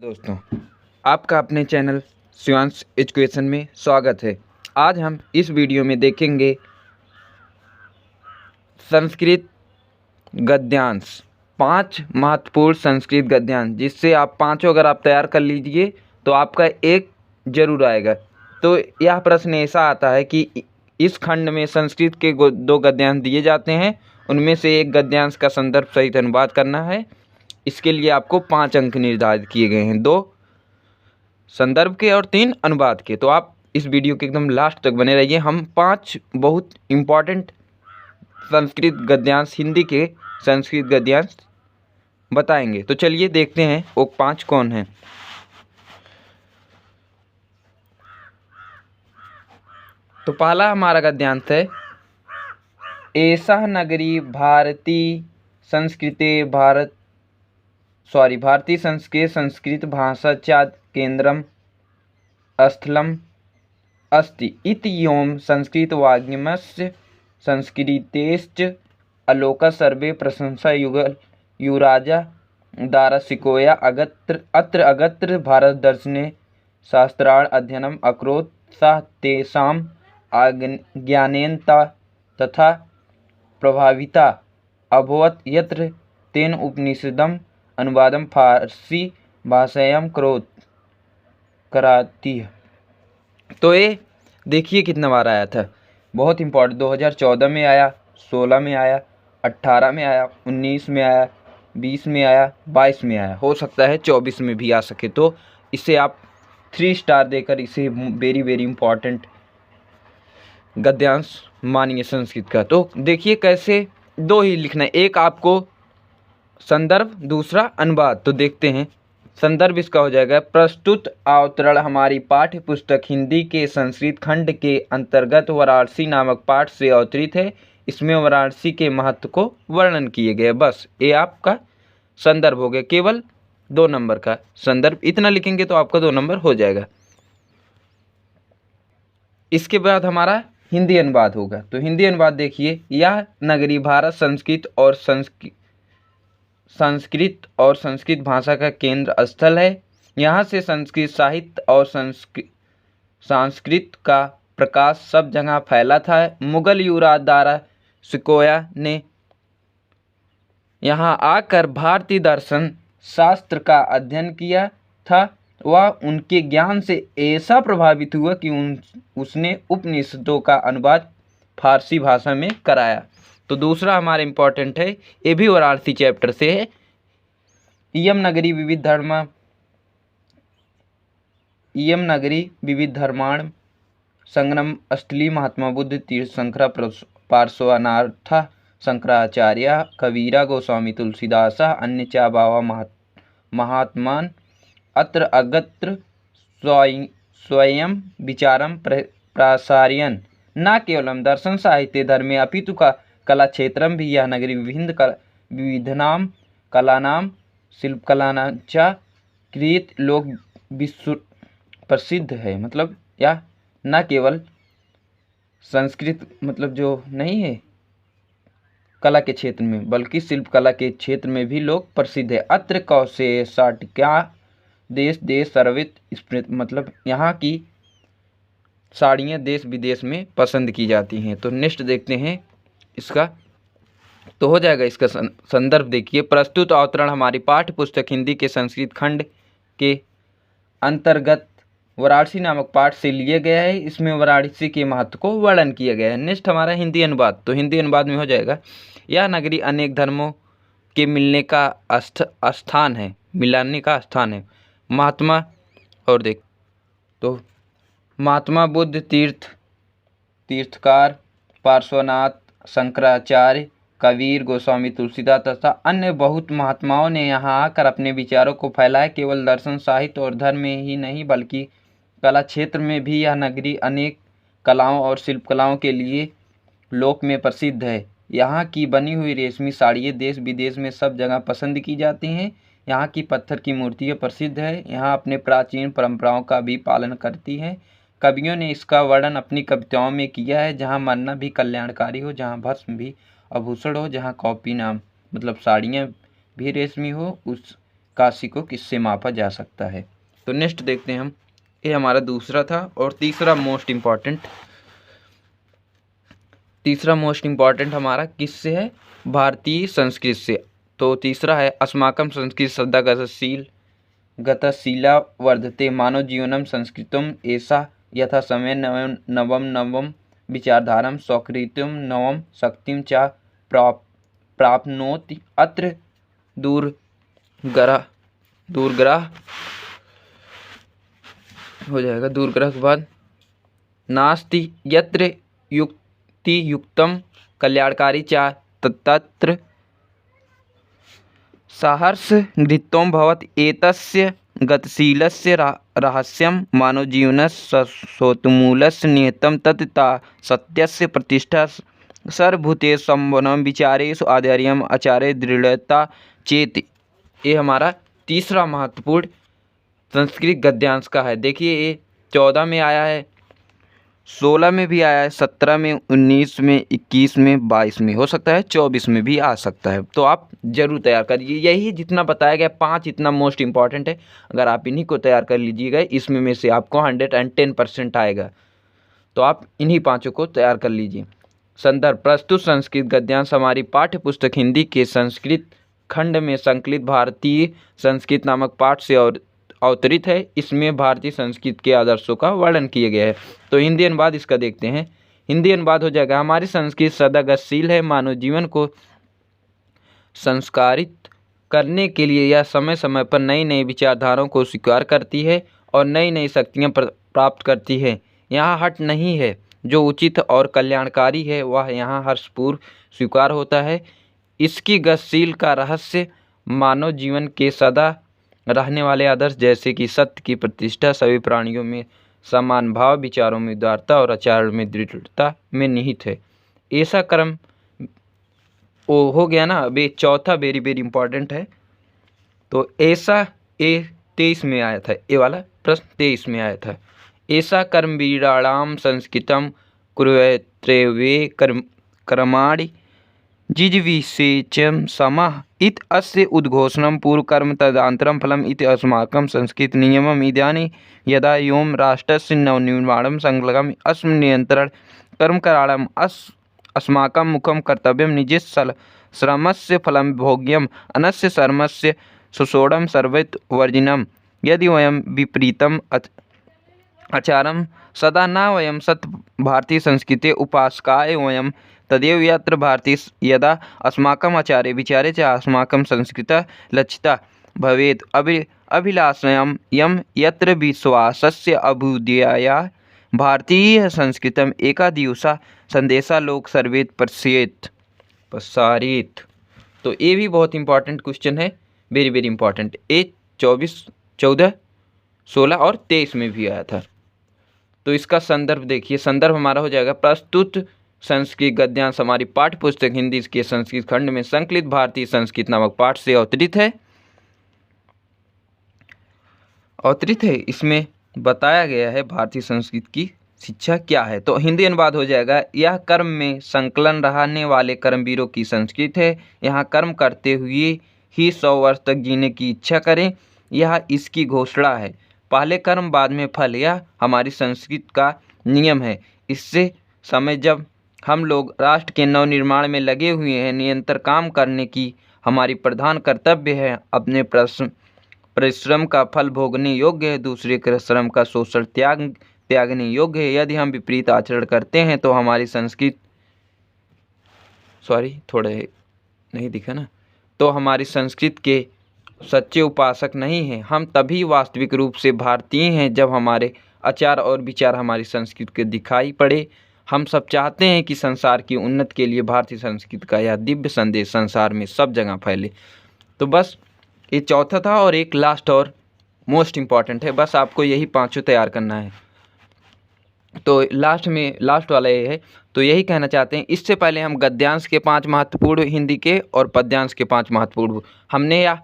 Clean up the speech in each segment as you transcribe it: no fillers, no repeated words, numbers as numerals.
दोस्तों, आपका अपने चैनल शिवांश एजुकेशन में स्वागत है। आज हम इस वीडियो में देखेंगे संस्कृत गद्यांश, 5 महत्वपूर्ण संस्कृत गद्यांश, जिससे आप पाँचों अगर आप तैयार कर लीजिए तो आपका एक जरूर आएगा। तो यह प्रश्न ऐसा आता है कि इस खंड में संस्कृत के 2 गद्यांश दिए जाते हैं, उनमें से एक गद्यांश का संदर्भ सहित अनुवाद करना है। इसके लिए आपको 5 अंक निर्धारित किए गए हैं, 2 संदर्भ के और 3 अनुवाद के। तो आप इस वीडियो के एकदम लास्ट तक बने रहिए। हम 5 बहुत इम्पॉर्टेंट संस्कृत गद्यांश, हिंदी के संस्कृत गद्यांश बताएंगे। तो चलिए देखते हैं वो 5 कौन हैं। तो पहला हमारा गद्यांश है, एषः नगरी भारतीय संस्कृत भाषा च केंद्रम स्थलम अस्ति इति योम संस्कृतवाङ्मयस्य संस्कृतेश्च अलोका सर्वे प्रशंसा युराजा दारसिकोया अत्र अगत्र भारतदर्शने शास्त्राण अध्ययनम अकरोत् सः तेषाम् ज्ञानेन तथा प्रभाविता अभवत् यत्र तेन उपनिषदम् अनुवादं फारसी भाषायां कराती है। तो ये देखिए कितना बार आया था, बहुत इम्पोर्टेंट। 2014 में आया, 16 में आया, 18 में आया, 19 में आया, 20 में आया, 22 में आया, हो सकता है 24 में भी आ सके। तो इसे आप 3 स्टार देकर इसे वेरी वेरी इम्पॉर्टेंट गद्यांश मानिए संस्कृत का। तो देखिए कैसे 2 ही लिखना है, एक आपको संदर्भ, दूसरा अनुवाद। तो देखते हैं। संदर्भ इसका हो जाएगा, प्रस्तुत अवतरण हमारी पाठ्य पुस्तक हिंदी के संस्कृत खंड के अंतर्गत वाराणसी नामक पाठ से अवतरित है। इसमें वाराणसी के महत्व को वर्णन किए गए। बस ये आपका संदर्भ हो गया, केवल 2 नंबर का संदर्भ। इतना लिखेंगे तो आपका 2 नंबर हो जाएगा। इसके बाद हमारा हिंदी अनुवाद होगा। तो हिंदी अनुवाद देखिए, यह नगरी भारत संस्कृत और संस्कृत भाषा का केंद्र स्थल है। यहाँ से संस्कृत साहित्य और संस्कृत का प्रकाश सब जगह फैला था। मुगल युवराज दारा सिकोया ने यहाँ आकर भारतीय दर्शन शास्त्र का अध्ययन किया था। वह उनके ज्ञान से ऐसा प्रभावित हुआ कि उसने उपनिषदों का अनुवाद फारसी भाषा में कराया। तो दूसरा हमारा इम्पोर्टेंट है, ये भी वाराणसी चैप्टर से है। इयम नगरी विविध धर्माण संग्रम स्थली महात्मा बुद्ध तीर्थंकरा पार्श्वनाथ शंकराचार्य कबीरा गोस्वामी तुलसीदास अन्य चा बावा महात्मान अत्र अगत्र स्वयं विचारम प्रसारयन् न केवलम दर्शन साहित्य धर्मे अपितु कला क्षेत्रम भी। यह नगरी विविधनाम कलानाम शिल्पकलानां च कृत लोक विश्व प्रसिद्ध है। मतलब यह न केवल संस्कृत मतलब जो नहीं है कला के क्षेत्र में, बल्कि शिल्पकला के क्षेत्र में भी लोग प्रसिद्ध है। अत्र कौशे साटिका देश सर्वित स्मृत, मतलब यहाँ की साड़ियाँ देश विदेश में पसंद की जाती हैं। तो नेक्स्ट देखते हैं इसका। तो हो जाएगा इसका संदर्भ देखिए, प्रस्तुत अवतरण हमारी पाठ्य पुस्तक हिंदी के संस्कृत खंड के अंतर्गत वाराणसी नामक पाठ से लिया गया है। इसमें वाराणसी के महत्व को वर्णन किया गया है। नेक्स्ट हमारा हिंदी अनुवाद। तो हिंदी अनुवाद में हो जाएगा, यह नगरी अनेक धर्मों के मिलने का स्थान है, मिलाने का स्थान है। महात्मा और देख तो महात्मा बुद्ध तीर्थकार पार्श्वनाथ शंकराचार्य कबीर गोस्वामी तुलसीदास तथा अन्य बहुत महात्माओं ने यहाँ आकर अपने विचारों को फैलाया। केवल दर्शन साहित्य और धर्म में ही नहीं बल्कि कला क्षेत्र में भी यह नगरी अनेक कलाओं और शिल्पकलाओं के लिए लोक में प्रसिद्ध है। यहाँ की बनी हुई रेशमी साड़ियाँ देश विदेश में सब जगह पसंद की जाती हैं। यहाँ की पत्थर की मूर्तियाँ प्रसिद्ध है। यहाँ अपने प्राचीन परंपराओं का भी पालन करती हैं। कवियों ने इसका वर्णन अपनी कविताओं में किया है। जहाँ मरना भी कल्याणकारी हो, जहाँ भस्म भी आभूषण हो, जहाँ कॉपी नाम मतलब साड़ियाँ भी रेशमी हो, उस काशी को किससे मापा जा सकता है। तो नेक्स्ट देखते हैं हम, ये हमारा दूसरा था। और तीसरा मोस्ट इम्पॉर्टेंट हमारा किससे है, भारतीय संस्कृत से। तो तीसरा है अस्माकं संस्कृत सदा गतशीला वर्धते मानव जीवनम संस्कृतम ऐसा यथा समय नवम विचारधारम स्वकृत्यम नवम शक्तिम च प्राप्नोति अत्र दूरग्रह हो जाएगा। दूरग्रह के बाद नास्ति यत्र युक्तियुक्तम कल्याणकारी च तत्र सहर्ष घृत्वं भवत् एतस्य गतिशीलस्य रहस्यं मानवजीवनस्य सोत्मूलस्य निहितं तत् सत्यस्य प्रतिष्ठा सर्वभूतेषु संभवनं विचारेषु आधार्यम् आचार्य दृढ़ता चेत। ये हमारा तीसरा महत्वपूर्ण संस्कृत गद्यांश का है। देखिए ये 14 में आया है, 16 में भी आया है, 17 में, 19 में, 21 में, 22 में, हो सकता है 24 में भी आ सकता है। तो आप जरूर तैयार करिए। यही जितना बताया गया 5 इतना मोस्ट इंपॉर्टेंट है। अगर आप इन्हीं को तैयार कर लीजिएगा, इसमें में से आपको 110% आएगा। तो आप इन्हीं 5 को तैयार कर लीजिए। संदर्भ, प्रस्तुत संस्कृत गद्यांश हमारी पाठ्य पुस्तक हिंदी के संस्कृत खंड में संकलित भारतीय संस्कृत नामक पाठ से और अवतरित है। इसमें भारतीय संस्कृत के आदर्शों का वर्णन किया गया है। तो हिंदी अनुवाद इसका देखते हैं। हिंदी अनुवाद हो जाएगा, हमारी संस्कृत सदा गतिशील है, मानव जीवन को संस्कारित करने के लिए यह समय समय पर नई नई विचारधाराओं को स्वीकार करती है और नई नई शक्तियाँ प्राप्त करती है। यहाँ हट नहीं है, जो उचित और कल्याणकारी है वह यहाँ हर्षपूर्वक स्वीकार होता है। इसकी गतिशील का रहस्य मानव जीवन के सदा रहने वाले आदर्श जैसे कि सत्य की प्रतिष्ठा, सभी प्राणियों में समान भाव, विचारों में उदारता और आचरण में दृढ़ता में निहित है। ऐसा कर्म वो हो गया ना। अब ये चौथा वेरी वेरी इंपॉर्टेंट है। तो ऐसा 23 में आया था, ये वाला प्रश्न 23 में आया था। ऐसा कर्मवीराणाम संस्कृतम कुर्वत्रे कर्माणि जिजीविषेचम समः इत अस्य उद्घोषणं पूर्वकर्म तदनन्तरं फलम् इति अस्माकं संस्कृत नियमम् इदानीं यदा योम राष्ट्रस्य नवनिर्माणं संलग्नम् अस्मिन् नियन्त्रण कर्मकराणाम् अस्माकं मुखं कर्तव्यं निजस्य श्रमस्य फलं भोग्यम् अनस्य श्रमस्य सुषोढं सर्वैत वर्जिनम् यदि वयं विपरीतम् आचारं सदा न वयं सत् भारतीय संस्कृते उपासकाय वयं तदेव यत्र भारतीय यदा अस्माकम् आचारे विचारे च अस्माकं संस्कृता लक्षिता भवेत् अभिलाषायां यं यत्र विश्वासस्य अभ्युदयाय भारतीय संस्कृतम् एकादिवसा संदेशा लोक सर्वेत प्रसारित। तो ये भी बहुत इंपॉर्टेंट क्वेश्चन है, वेरी वेरी इंपॉर्टेंट। ये 24, 14, 16 और 23 में भी आया था। तो इसका संदर्भ देखिए। संदर्भ हमारा हो जाएगा, प्रस्तुत संस्कृत गद्यांश हमारी पाठ्य पुस्तक हिंदी के संस्कृत खंड में संकलित भारतीय संस्कृत नामक पाठ से अवतरित है। इसमें बताया गया है भारतीय संस्कृत की शिक्षा क्या है। तो हिंदी अनुवाद हो जाएगा, यह कर्म में संकलन रहने वाले कर्मवीरों की संस्कृत है। यहाँ कर्म करते हुए ही 100 वर्ष तक जीने की इच्छा करें, यह इसकी घोषणा है। पहले कर्म बाद में फल, यह हमारी संस्कृत का नियम है। इससे समय जब हम लोग राष्ट्र के नवनिर्माण में लगे हुए हैं, निरंतर काम करने की हमारी प्रधान कर्तव्य है। अपने परिश्रम का फल भोगने योग्य है, दूसरे के श्रम का शोषण त्यागने योग्य है। यदि हम विपरीत आचरण करते हैं तो हमारी संस्कृत के सच्चे उपासक नहीं हैं। हम तभी वास्तविक रूप से भारतीय हैं जब हमारे आचार और विचार हमारी संस्कृत के दिखाई पड़े। हम सब चाहते हैं कि संसार की उन्नति के लिए भारतीय संस्कृत का यह दिव्य संदेश संसार में सब जगह फैले। तो बस ये चौथा था और एक लास्ट और मोस्ट इम्पॉर्टेंट है। बस आपको यही 5 तैयार करना है। तो लास्ट वाला ये है। तो यही कहना चाहते हैं। इससे पहले हम गद्यांश के 5 महत्वपूर्ण हिंदी के और पद्यांश के 5 महत्वपूर्ण हमने यह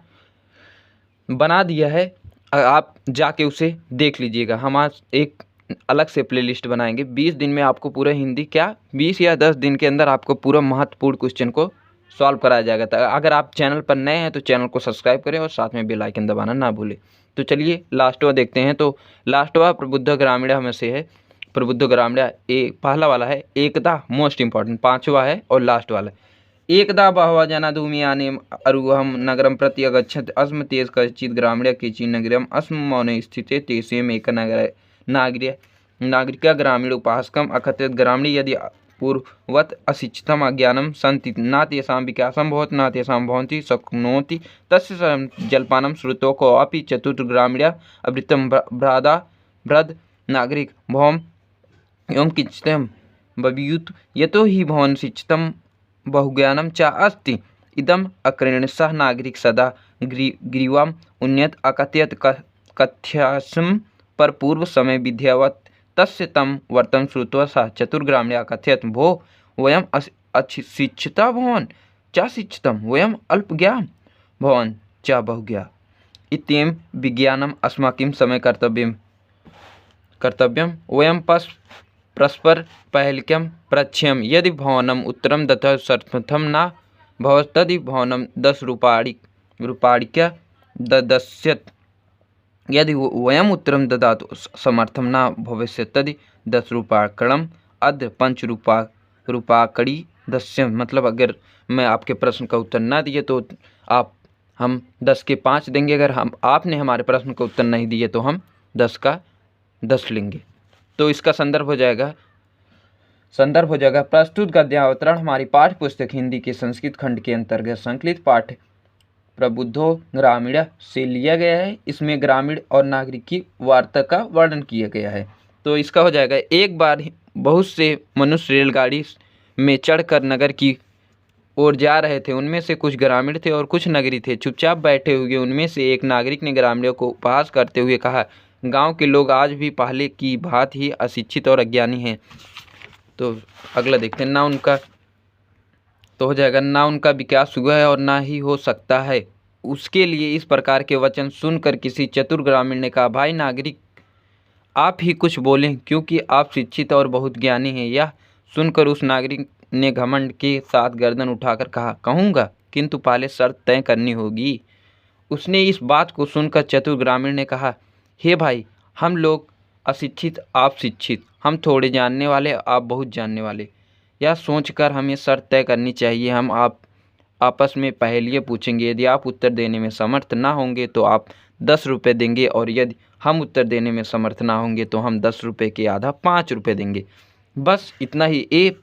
बना दिया है, आप जाके उसे देख लीजिएगा। हम एक अलग से प्लेलिस्ट बनाएंगे। 20 दिन में आपको पूरा हिंदी 20 या 10 दिन के अंदर आपको पूरा महत्वपूर्ण क्वेश्चन को सॉल्व कराया जाएगा। तो अगर आप चैनल पर नए हैं तो चैनल को सब्सक्राइब करें और साथ में बेल आइकन दबाना ना भूलें। तो चलिए लास्ट वाला देखते हैं। तो लास्ट वाला प्रबुद्ध ग्रामीण में से है। प्रबुद्ध ग्रामीण पहला वाला है एकदा, मोस्ट इंपॉर्टेंट, पांचवा है और लास्ट वाला है। एकदा बहवः जना धूमयाने अरुहम नगरम प्रति अगच्छत् अस्म तेज कश्चित् ग्रामीण केचि नगरम अस्म मौने स्थिते तेषाम् एक नागरिक ग्रामीण उपासकम अकथयत् ग्रामीण यदि पूर्ववत् अशिक्षितम् अज्ञानं सन्ति न तेषां विकासं भवति न तेषां भवन्ति शक्नोति तस्य जलपानं श्रुतौ कोऽपि चतुर्ग्रामीण अवृत्तं भ्राद नागरिक भवम् एवं किञ्चित् भवेयुः यतो हि भवान् शिक्षितं बहुज्ञानं च अस्ति इदम् अक्रेण सह नागरिक सदा ग्रीवाम् उन्नयत् अकथयत् कथ्यास्म पर पूर्व समय विद्यावत् तस्य तं वर्तं श्रुत्वा सः चतुर्ग्रामीणः अकथयत् भो वयम् अशिक्षिता भवान् च शिक्षितं वयम् अल्पज्ञाः भवान् च बहुज्ञाः इत्येवं विज्ञानम् अस्माकं समय कर्तव्यं वयं परस्पर पहलिकं प्रच्छेम यदि भवानम् उत्तरं दत्तः समर्थं न भवति तर्हि भवानं 10 रूप्यकाणि ददास्यत् यदि वयम् उत्तरं ददातु समर्थं न भविष्यति तर्हि 10 रूप्यकाणम् अद्य 5 रूप्यकाणि दास्यम्। मतलब अगर मैं आपके प्रश्न का उत्तर ना दिए तो हम 10 के 5 देंगे, अगर आपने हमारे प्रश्न का उत्तर नहीं दिए तो हम 10 का 10 लेंगे। तो इसका संदर्भ हो जाएगा प्रस्तुत गद्यावतरण हमारी पाठ्य पुस्तक हिंदी के संस्कृत खंड के अंतर्गत संकलित पाठ प्रबुद्धो ग्रामीण से लिया गया है। इसमें ग्रामीण और नागरिक की वार्ता का वर्णन किया गया है। तो इसका हो जाएगा एक बार बहुत से मनुष्य रेलगाड़ी में चढ़कर नगर की ओर जा रहे थे। उनमें से कुछ ग्रामीण थे और कुछ नगरी थे। चुपचाप बैठे हुए उनमें से एक नागरिक ने ग्रामीणों को उपहास करते हुए कहा, गांव के लोग आज भी पहले की भांति ही अशिक्षित और अज्ञानी हैं। तो अगला देखते हैं। ना उनका तो हो जाएगा ना उनका विकास हुआ है और ना ही हो सकता है। उसके लिए इस प्रकार के वचन सुनकर किसी चतुर ग्रामीण ने कहा, भाई नागरिक आप ही कुछ बोलें क्योंकि आप शिक्षित और बहुत ज्ञानी हैं। यह सुनकर उस नागरिक ने घमंड के साथ गर्दन उठाकर कहा, कहूँगा किंतु पहले शर्त तय करनी होगी। उसने इस बात को सुनकर चतुर ग्रामीण ने कहा, हे भाई हम लोग अशिक्षित आप शिक्षित, हम थोड़े जानने वाले आप बहुत जानने वाले, यह सोचकर हमें शर्त तय करनी चाहिए। हम आपस में पहेलियाँ पूछेंगे। यदि आप उत्तर देने में समर्थ ना होंगे तो आप 10 रुपये देंगे और यदि हम उत्तर देने में समर्थ ना होंगे तो हम 10 रुपये के आधा 5 रुपये देंगे। बस इतना ही। ये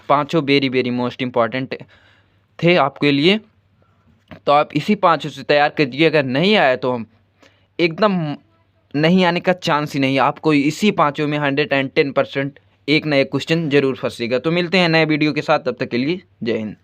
पाँचों वेरी मोस्ट इम्पॉर्टेंट थे आपके लिए। तो आप इसी पाँचों से तैयार कर दिए। अगर नहीं आया तो हम एकदम नहीं आने का चांस ही नहीं। आपको इसी पाँचों में 110% एक ना एक क्वेश्चन जरूर फंसेगा। तो मिलते हैं नए वीडियो के साथ, तब तक के लिए जय हिंद।